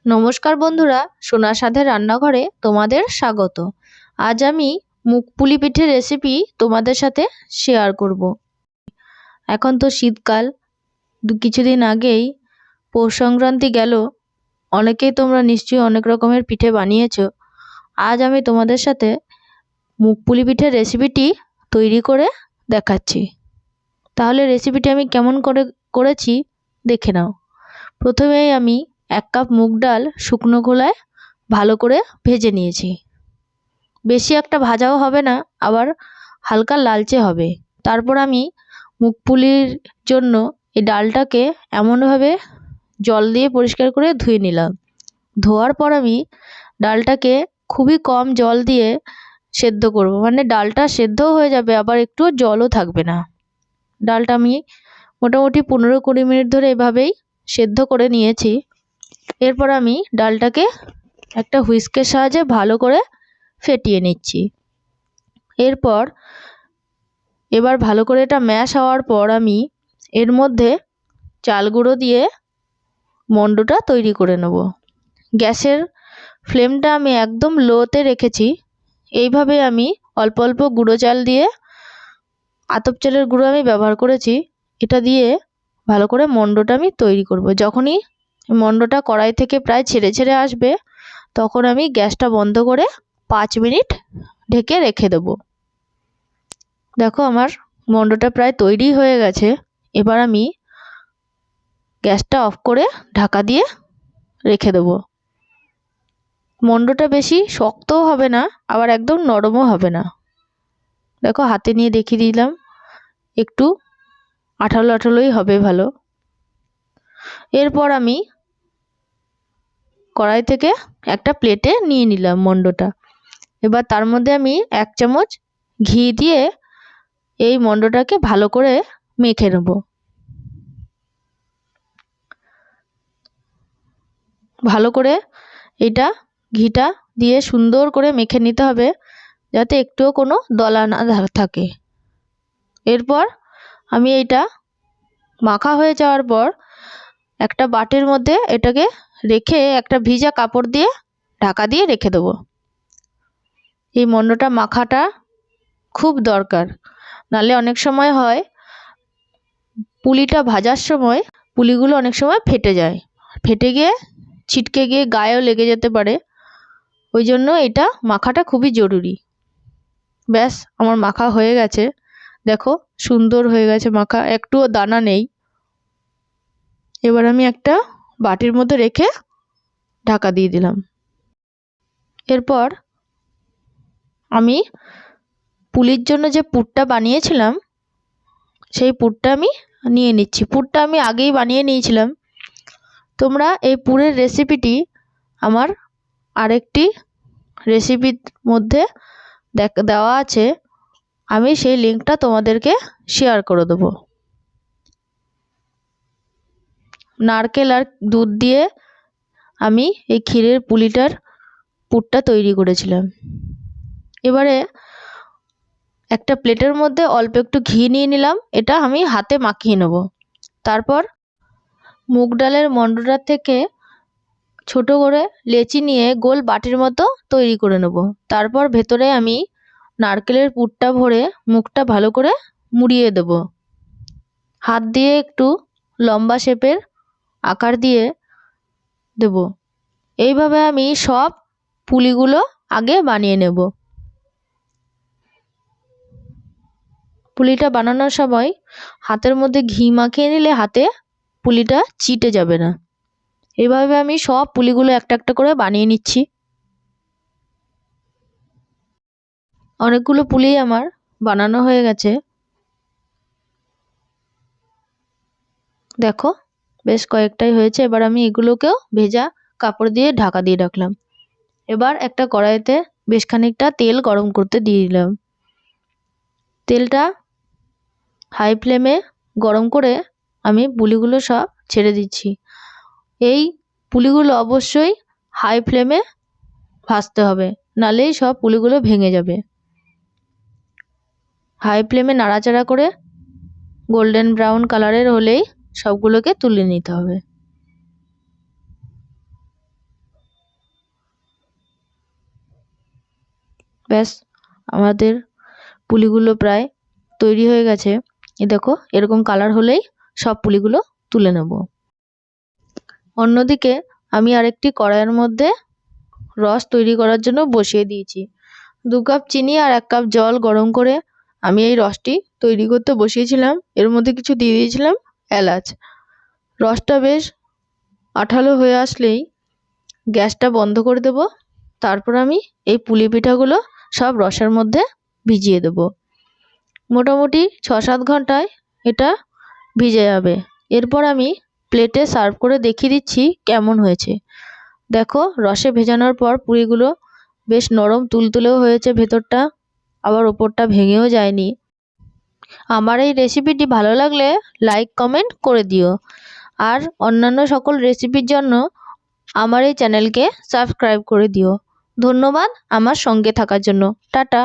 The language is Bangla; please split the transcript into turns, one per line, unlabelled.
নমস্কার বন্ধুরা, সোনার সাথে রান্নাঘরে তোমাদের স্বাগত। আজ আমি মুগ পুলি পিঠের রেসিপি তোমাদের সাথে শেয়ার করব। এখন তো শীতকাল, কিছুদিন আগেই পৌষ সংক্রান্তি গেল। অনেকেই তোমরা নিশ্চয়ই অনেক রকমের পিঠে বানিয়েছো। আজ আমি তোমাদের সাথে মুগ পুলি পিঠের রেসিপিটি তৈরি করে দেখাচ্ছি। তাহলে রেসিপিটি আমি কেমন করে করেছি দেখে নাও। প্রথমেই আমি 1 কাপ মুগ ডাল শুকনো খোলায় ভালো করে ভেজে নিয়েছি। বেশি একটা ভাজাও হবে না, আবার হালকা লালচে হবে। তারপর আমি মুগ পুলির জন্য এই ডালটাকে এমনভাবে জল দিয়ে পরিষ্কার করে ধুয়ে নিলাম। ধোয়ার পর আমি ডালটাকে খুবই কম জল দিয়ে সেদ্ধ করব, মানে ডালটা সেদ্ধও হয়ে যাবে, আবার একটু জলও থাকবে না। ডালটা আমি মোটামুটি 15-20 মিনিট ধরে এভাবেই সেদ্ধ করে নিয়েছি। এরপর আমি ডালটাকে একটা হুইস্কের সাহায্যে ভালো করে ফেটিয়ে নিচ্ছি। এবার ভালো করে এটা ম্যাশ হওয়ার পর আমি এর মধ্যে চাল গুঁড়ো দিয়ে মণ্ডটা তৈরি করে নেব। গ্যাসের ফ্লেমটা আমি একদম লোতে রেখেছি। এইভাবে আমি অল্প অল্প গুঁড়ো চাল দিয়ে, আতপ চালের গুঁড়ো আমি ব্যবহার করেছি, এটা দিয়ে ভালো করে মণ্ডটা আমি তৈরি করব। যখনই মণ্ডটা কড়াই থেকে প্রায় ছেড়ে ছেড়ে আসবে, তখন আমি গ্যাসটা বন্ধ করে 5 মিনিট ঢেকে রেখে দেব। দেখো আমার মণ্ডটা প্রায় তৈরি হয়ে গেছে। এবার আমি গ্যাসটা অফ করে ঢাকা দিয়ে রেখে দেব। মণ্ডটা বেশি শক্তও হবে না, আবার একদম নরমও হবে না। দেখো হাতে নিয়ে দেখিয়ে দিলাম, একটু আঠালো আঠালোই হবে ভালো। এরপর আমি কড়াই থেকে একটা প্লেটে নিয়ে নিলাম মণ্ডটা। এবার তার মধ্যে আমি 1 চামচ ঘি দিয়ে এই মণ্ডটাকে ভালো করে মেখে নেব। ভালো করে এটা ঘিটা দিয়ে সুন্দর করে মেখে নিতে হবে, যাতে একটুও কোনো দলা না থাকে। এরপর আমি এটা মাখা হয়ে যাওয়ার পর একটা বাটির মধ্যে এটাকে রেখে একটা ভিজা কাপড় দিয়ে ঢাকা দিয়ে রেখে দেবো। এই মণ্ডটা মাখাটা খুব দরকার, নালে অনেক সময় হয় পুলিটা ভাজার সময় পুলিগুলো অনেক সময় ফেটে যায়, ফেটে গিয়ে ছিটকে গিয়ে গায়েও লেগে যেতে পারে। ওই জন্য এটা মাখাটা খুবই জরুরি। ব্যাস আমার মাখা হয়ে গেছে, দেখো সুন্দর হয়ে গেছে মাখা, একটুও দানা নেই। এবার আমি একটা বাটির মধ্যে রেখে ঢাকা দিয়ে দিলাম। এরপর আমি পুলির জন্য যে পুরটা বানিয়েছিলাম, সেই পুরটা আমি নিয়ে নিচ্ছি। পুরটা আমি আগেই বানিয়ে নিয়েছিলাম। তোমরা এই পুরের রেসিপিটি আমার আরেকটি রেসিপির মধ্যে দেওয়া আছে, আমি সেই লিঙ্কটা তোমাদেরকে শেয়ার করে দেবো। নারকেল আর দুধ দিয়ে আমি এই ক্ষীরের পুলিটার পুরটা তৈরি করেছিলাম। এবারে একটা প্লেটের মধ্যে অল্প একটু ঘি নিয়ে নিলাম, এটা আমি হাতে মাখিয়ে নেব। তারপর মুগ ডালের মণ্ডটা থেকে ছোট করে লেচি নিয়ে গোল বাটির মতো তৈরি করে নেব। তারপর ভেতরে আমি নারকেলের পুরটা ভরে মুখটা ভালো করে মুড়িয়ে দেব। হাত দিয়ে একটু লম্বা শেপের আকার দিয়ে দেব। এইভাবে আমি সব পুলিগুলো আগে বানিয়ে নেব। পুলিটা বানানোর সময় হাতের মধ্যে ঘি মাখিয়ে নিলে হাতে পুলিটা চিটে যাবে না। এইভাবে আমি সব পুলিগুলো একটা একটা করে বানিয়ে নিচ্ছি। অনেকগুলো পুলি আমার বানানো হয়ে গেছে, দেখো বেশ কয়েকটাই হয়েছে। এবার আমি এগুলোকেও ভেজা কাপড় দিয়ে ঢাকা দিয়ে রাখলাম। এবার একটা কড়াইতে বেশ খানিকটা তেল গরম করতে দিয়ে দিলাম। তেলটা হাই ফ্লেমে গরম করে আমি পুলিগুলো সব ছেড়ে দিচ্ছি। এই পুলিগুলো অবশ্যই হাই ফ্লেমে ভাজতে হবে, নাহলেই সব পুলিগুলো ভেঙে যাবে। হাই ফ্লেমে নাড়াচাড়া করে গোল্ডেন ব্রাউন কালারের হলেই সবগুলোকে তুলে নিতে হবে। ব্যাস, আমাদের পুলিগুলো প্রায় তৈরি হয়ে গেছে। এই দেখো, এরকম কালার হলেই সব পুলিগুলো তুলে নেব। অন্যদিকে আমি আরেকটি কড়াইয়ের মধ্যে রস তৈরি করার জন্য বসিয়ে দিয়েছি। 2 কাপ চিনি আর 1 কাপ জল গরম করে আমি এই রসটি তৈরি করতে বসিয়েছিলাম। এর মধ্যে কিছু দিয়ে দিয়েছিলাম এলাচ। রসটা বেশ আঠালো হয়ে আসলেই গ্যাসটা বন্ধ করে দেব। তারপর আমি এই পুলি পিঠাগুলো সব রসের মধ্যে ভিজিয়ে দেব। মোটামুটি 6-7 ঘন্টায় এটা ভিজে যাবে। এরপর আমি প্লেটে সার্ভ করে দেখিয়ে দিচ্ছি কেমন হয়েছে। দেখো, রসে ভেজানোর পর পুরিগুলো বেশ নরম তুলতুলেও হয়েছে ভেতরটা, আবার ওপরটা ভেঙেও যায়নি। আমার এই রেসিপিটি ভালো লাগলে লাইক কমেন্ট করে দিও। আর অন্যান্য সকল রেসিপির জন্য আমার এই চ্যানেলকে সাবস্ক্রাইব করে দিও। ধন্যবাদ আমার সঙ্গে থাকার জন্য। টাটা।